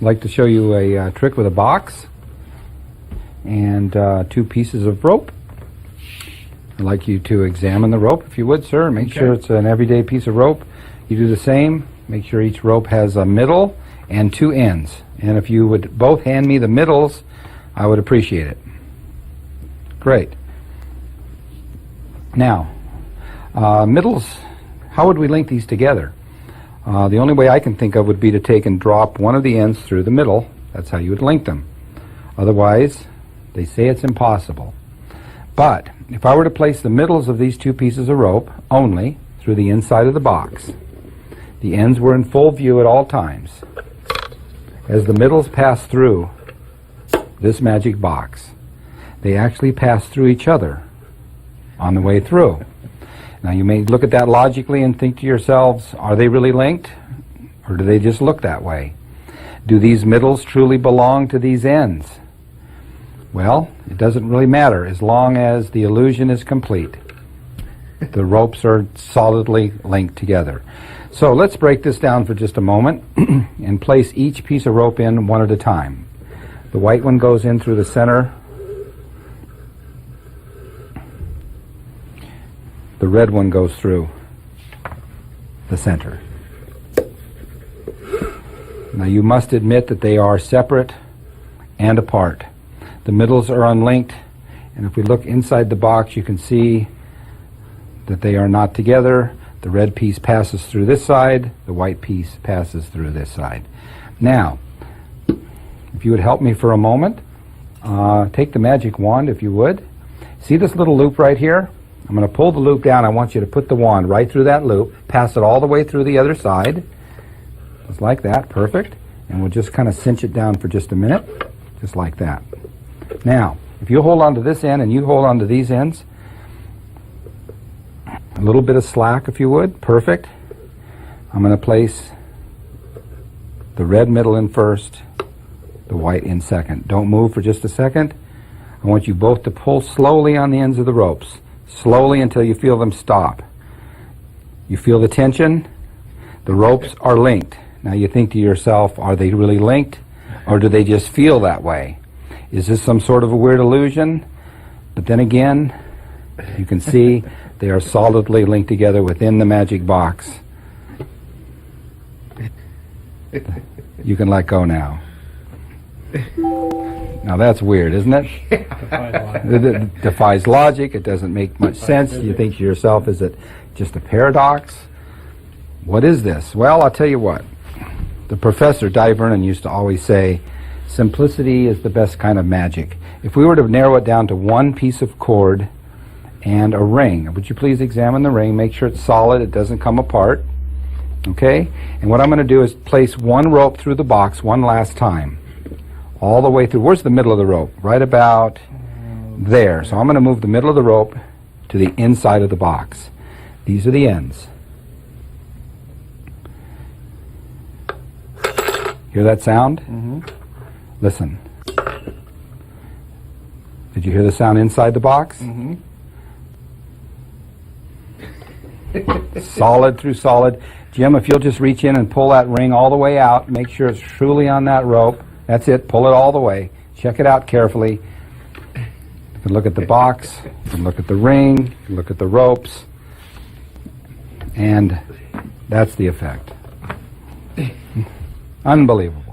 I'd like to show you a trick with a box and 2 pieces of rope. I'd like you to examine the rope, if you would, sir. Make sure it's an everyday piece of rope. You do the same. Make sure each rope has a middle and 2 ends. And if you would both hand me the middles, I would appreciate it. Great. Now, middles, how would we link these together? The only way I can think of would be to take and drop one of the ends through the middle. That's how you would link them. Otherwise, they say it's impossible. But if I were to place the middles of these 2 pieces of rope only through the inside of the box, the ends were in full view at all times. As the middles pass through this magic box, they actually pass through each other on the way through. Now you may look at that logically and think to yourselves, are they really linked? Or do they just look that way? Do these middles truly belong to these ends? Well, it doesn't really matter as long as the illusion is complete. The ropes are solidly linked together. So let's break this down for just a moment and place each piece of rope in one at a time. The white one goes in through the center. The red one goes through the center. Now you must admit that they are separate and apart. The middles are unlinked, and if we look inside the box you can see that they are not together. The red piece passes through this side, the white piece passes through this side. Now, if you would help me for a moment, take the magic wand if you would. See this little loop right here? I'm going to pull the loop down. I want you to put the wand right through that loop, pass it all the way through the other side, just like that, perfect. And we'll just kind of cinch it down for just a minute, just like that. Now, if you hold on to this end and you hold on to these ends, a little bit of slack if you would, perfect. I'm going to place the red middle in first, the white in second. Don't move for just a second. I want you both to pull slowly on the ends of the ropes. Slowly until you feel them stop. You feel the tension? The ropes are linked. Now you think to yourself, are they really linked? Or do they just feel that way? Is this some sort of a weird illusion? But then again, you can see they are solidly linked together within the magic box. You can let go now. Now that's weird, isn't it? It defies logic. It doesn't make much sense. You think to yourself, is it just a paradox? What is this? Well, I'll tell you what. The professor, Di Vernon, used to always say, simplicity is the best kind of magic. If we were to narrow it down to one piece of cord and a ring, would you please examine the ring, make sure it's solid, it doesn't come apart. Okay? And what I'm going to do is place one rope through the box one last time. All the way through. Where's the middle of the rope? Right about there. So I'm going to move the middle of the rope to the inside of the box. These are the ends. Hear that sound? Mm-hmm. Listen. Did you hear the sound inside the box? Mm-hmm. Solid through solid. Jim, if you'll just reach in and pull that ring all the way out, make sure it's truly on that rope. That's it. Pull it all the way. Check it out carefully. You can look at the box. You can look at the ring. You can look at the ropes. And that's the effect. Unbelievable.